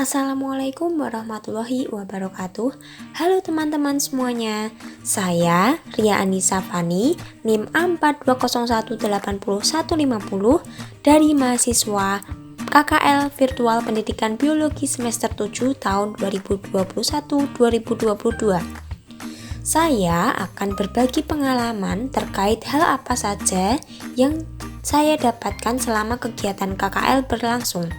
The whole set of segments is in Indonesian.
Assalamualaikum warahmatullahi wabarakatuh. Halo teman-teman semuanya. Saya Ria Anissa Fani, NIM A42018150 dari mahasiswa KKL Virtual Pendidikan Biologi semester 7 tahun 2021-2022. Saya akan berbagi pengalaman terkait hal apa saja yang saya dapatkan selama kegiatan KKL berlangsung.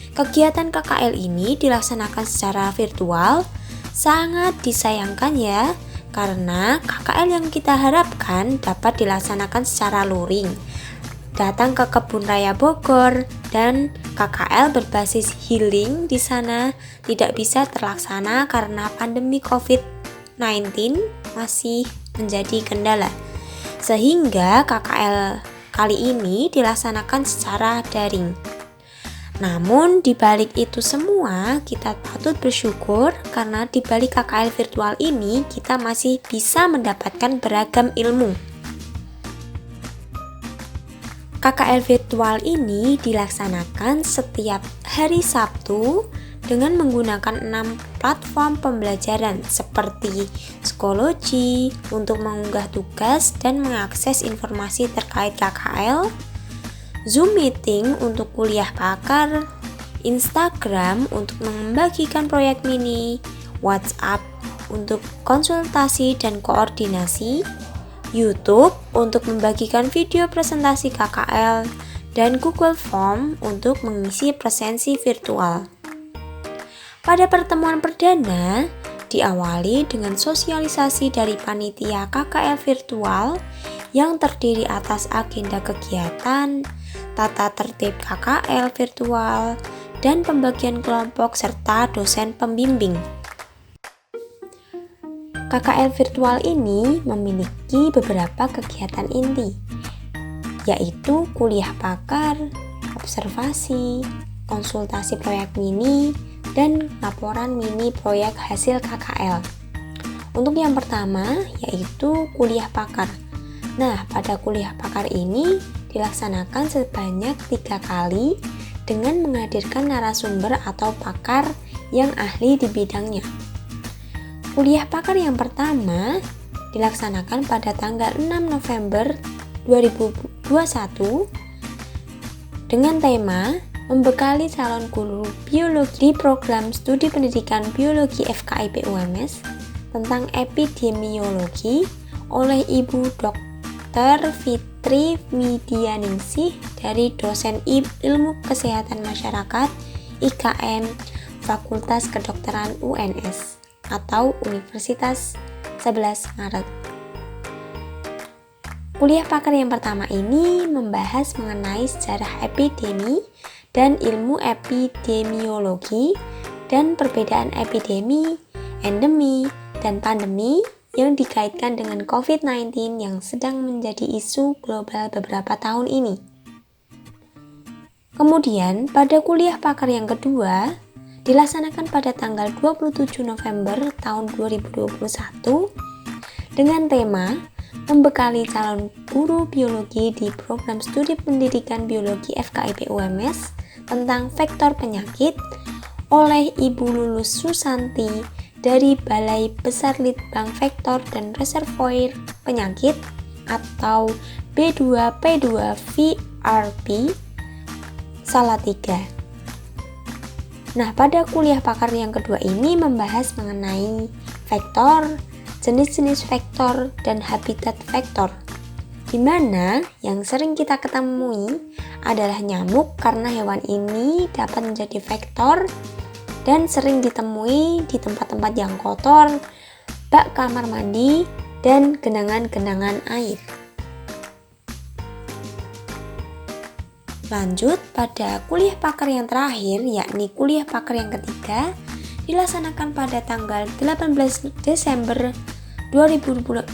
Kegiatan KKL ini dilaksanakan secara virtual, sangat disayangkan ya, karena KKL yang kita harapkan dapat dilaksanakan secara luring. Datang ke Kebun Raya Bogor dan KKL berbasis healing di sana tidak bisa terlaksana karena pandemi COVID-19 masih menjadi kendala. Sehingga KKL kali ini dilaksanakan secara daring. Namun di balik itu semua kita patut bersyukur karena di balik KKL virtual ini kita masih bisa mendapatkan beragam ilmu. KKL virtual ini dilaksanakan setiap hari Sabtu dengan menggunakan 6 platform pembelajaran seperti psikologi untuk mengunggah tugas dan mengakses informasi terkait KKL, Zoom meeting untuk kuliah pakar, Instagram untuk membagikan proyek mini, WhatsApp untuk konsultasi dan koordinasi, YouTube untuk membagikan video presentasi KKL, dan Google Form untuk mengisi presensi virtual. Pada pertemuan perdana, diawali dengan sosialisasi dari panitia KKL virtual yang terdiri atas agenda kegiatan, tata tertib KKL virtual, dan pembagian kelompok serta dosen pembimbing. KKL virtual ini memiliki beberapa kegiatan inti, yaitu kuliah pakar, observasi, konsultasi proyek mini, dan laporan mini proyek hasil KKL. Untuk yang pertama, yaitu kuliah pakar. Nah, pada kuliah pakar ini dilaksanakan sebanyak 3 kali dengan menghadirkan narasumber atau pakar yang ahli di bidangnya. Kuliah pakar yang pertama dilaksanakan pada tanggal 6 November 2021 dengan tema membekali calon guru biologi di program studi pendidikan biologi FKIP UMS tentang epidemiologi oleh Ibu Dr. Fitri Midianingsih dari dosen Ilmu Kesehatan Masyarakat IKM Fakultas Kedokteran UNS atau Universitas 11 Maret. Kuliah pakar yang pertama ini membahas mengenai sejarah epidemi dan ilmu epidemiologi dan perbedaan epidemi, endemi, dan pandemi yang dikaitkan dengan COVID-19 yang sedang menjadi isu global beberapa tahun ini. Kemudian, pada kuliah pakar yang kedua, dilaksanakan pada tanggal 27 November tahun 2021 dengan tema membekali calon guru biologi di program studi pendidikan biologi FKIP UMS tentang vektor penyakit oleh Ibu Lulus Susanti dari Balai Besar Litbang Vektor dan Reservoir Penyakit atau B2P2VRP Salatiga. Nah, pada kuliah pakar yang kedua ini membahas mengenai vektor, jenis-jenis vektor, dan habitat vektor, di mana yang sering kita ketemui adalah nyamuk karena hewan ini dapat menjadi vektor dan sering ditemui di tempat-tempat yang kotor, bak kamar mandi, dan genangan-genangan air. Lanjut pada kuliah pakar yang terakhir, yakni kuliah pakar yang ketiga, dilaksanakan pada tanggal 18 Desember 2021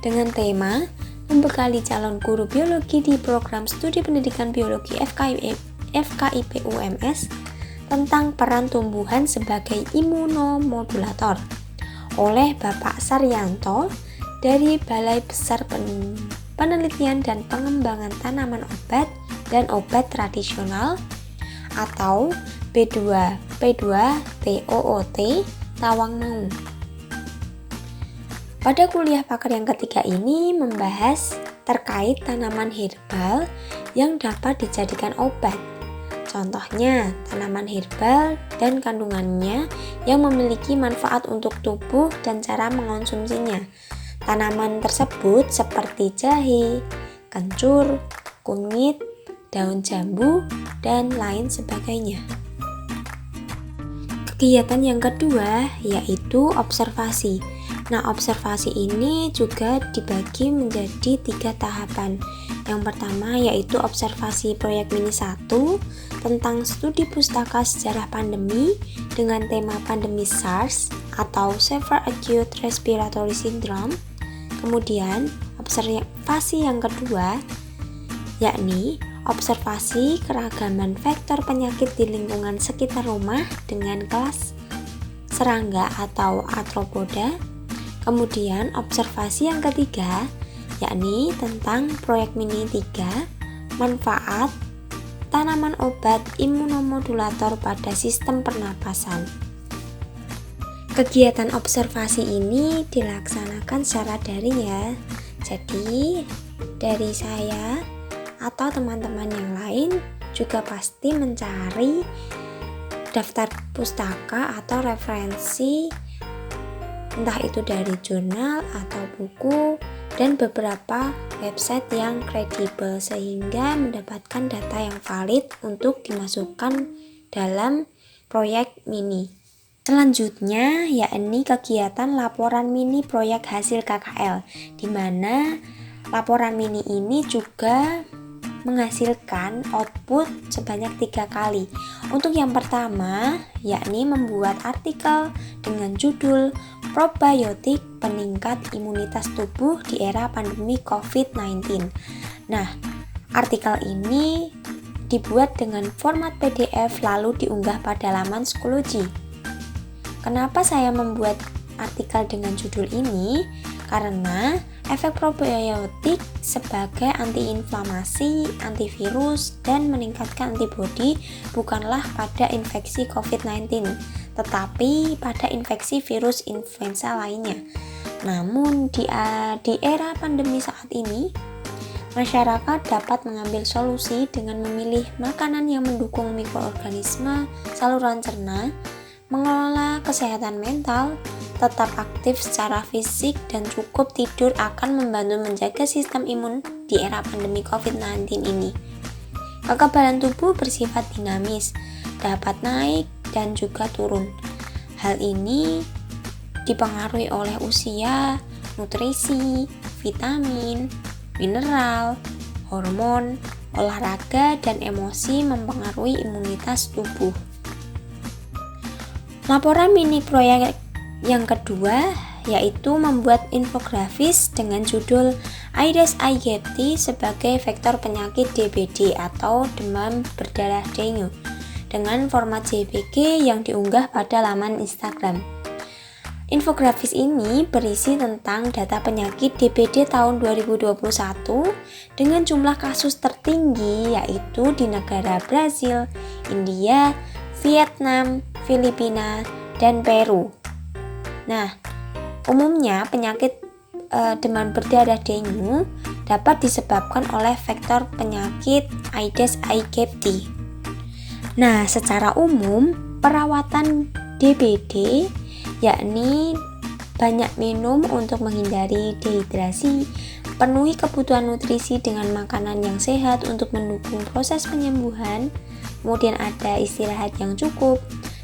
dengan tema membekali calon guru biologi di program studi pendidikan biologi FKIP UMS tentang peran tumbuhan sebagai imunomodulator oleh Bapak Saryanto dari Balai Besar Penelitian dan Pengembangan Tanaman Obat dan Obat Tradisional atau B2 TOOT Tawangmangu. Pada kuliah pakar yang ketiga ini membahas terkait tanaman herbal yang dapat dijadikan obat. Contohnya, tanaman herbal dan kandungannya yang memiliki manfaat untuk tubuh dan cara mengonsumsinya. Tanaman tersebut seperti jahe, kencur, kunyit, daun jambu, dan lain sebagainya. Kegiatan yang kedua yaitu observasi. Nah, observasi ini juga dibagi menjadi 3 tahapan. Yang pertama yaitu observasi proyek mini 1 tentang studi pustaka sejarah pandemi dengan tema pandemi SARS atau Severe Acute Respiratory Syndrome. Kemudian, observasi yang kedua yakni observasi keragaman vektor penyakit di lingkungan sekitar rumah dengan kelas serangga atau arthropoda. Kemudian, observasi yang ketiga yakni tentang proyek mini 3 manfaat tanaman obat imunomodulator pada sistem pernapasan. Kegiatan observasi ini dilaksanakan secara daring ya. Jadi dari saya atau teman-teman yang lain juga pasti mencari daftar pustaka atau referensi, entah itu dari jurnal atau buku dan beberapa website yang kredibel sehingga mendapatkan data yang valid untuk dimasukkan dalam proyek mini. Selanjutnya yakni kegiatan laporan mini proyek hasil KKL, di mana laporan mini ini juga menghasilkan output sebanyak 3 kali. Untuk yang pertama yakni membuat artikel dengan judul Probiotik Peningkat Imunitas Tubuh di Era Pandemi COVID-19. Nah, artikel ini dibuat dengan format PDF lalu diunggah pada laman Schoology. Kenapa saya membuat artikel dengan judul ini? Karena efek probiotik sebagai antiinflamasi, antivirus, dan meningkatkan antibodi bukanlah pada infeksi COVID-19, tetapi pada infeksi virus influenza lainnya. Namun di era pandemi saat ini, masyarakat dapat mengambil solusi dengan memilih makanan yang mendukung mikroorganisme saluran cerna, mengelola kesehatan mental, tetap aktif secara fisik, dan cukup tidur akan membantu menjaga sistem imun di era pandemi COVID-19 ini. Kekebalan tubuh bersifat dinamis, dapat naik dan juga turun. Hal ini dipengaruhi oleh usia, nutrisi, vitamin, mineral, hormon, olahraga, dan emosi mempengaruhi imunitas tubuh. Laporan mini proyek yang kedua yaitu membuat infografis dengan judul Aedes aegypti sebagai vektor penyakit DBD atau demam berdarah dengue dengan format JPG yang diunggah pada laman Instagram. Infografis ini berisi tentang data penyakit DBD tahun 2021 dengan jumlah kasus tertinggi yaitu di negara Brazil, India, Vietnam, Filipina, dan Peru. Nah, umumnya penyakit demam berdarah dengue dapat disebabkan oleh vektor penyakit Aedes aegypti. Nah, secara umum perawatan DBD yakni banyak minum untuk menghindari dehidrasi, penuhi kebutuhan nutrisi dengan makanan yang sehat untuk mendukung proses penyembuhan, kemudian ada istirahat yang cukup,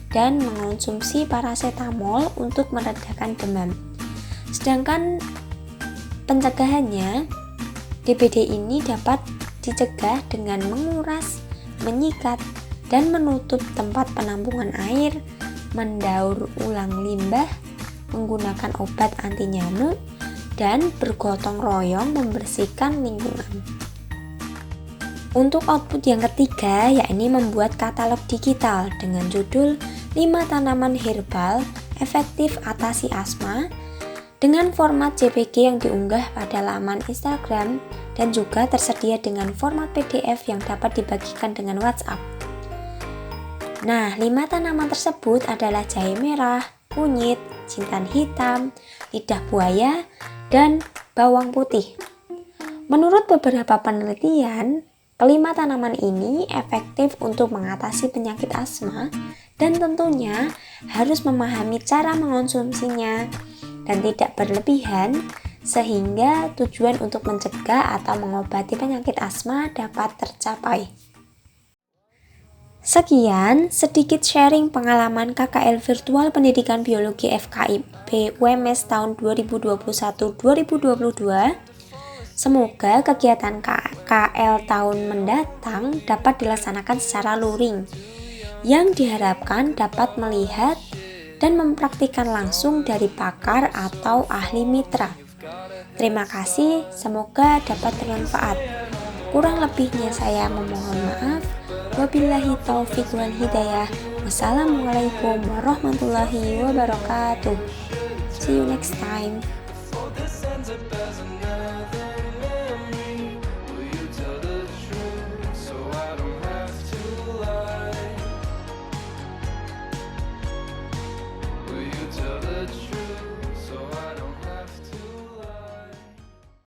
dan mengonsumsi paracetamol untuk meredakan demam. Sedangkan pencegahannya, DBD ini dapat dicegah dengan menguras, menyikat, dan menutup tempat penampungan air, mendaur ulang limbah, menggunakan obat anti nyamuk, dan bergotong royong membersihkan lingkungan. Untuk output yang ketiga yakni membuat katalog digital dengan judul 5 tanaman herbal efektif atasi asma dengan format JPG yang diunggah pada laman Instagram dan juga tersedia dengan format PDF yang dapat dibagikan dengan WhatsApp. Nah, 5 tanaman tersebut adalah jahe merah, kunyit, jintan hitam, lidah buaya, dan bawang putih. Menurut beberapa penelitian, kelima tanaman ini efektif untuk mengatasi penyakit asma dan tentunya harus memahami cara mengonsumsinya dan tidak berlebihan sehingga tujuan untuk mencegah atau mengobati penyakit asma dapat tercapai. Sekian sedikit sharing pengalaman KKL Virtual Pendidikan Biologi FKIP UMS tahun 2021-2022. Semoga kegiatan KKL tahun mendatang dapat dilaksanakan secara luring, yang diharapkan dapat melihat dan mempraktikkan langsung dari pakar atau ahli mitra. Terima kasih, semoga dapat bermanfaat. Kurang lebihnya saya memohon maaf. Wabillahi taufiq wal hidayah. Wassalamualaikum warahmatullahi wabarakatuh. See you next time.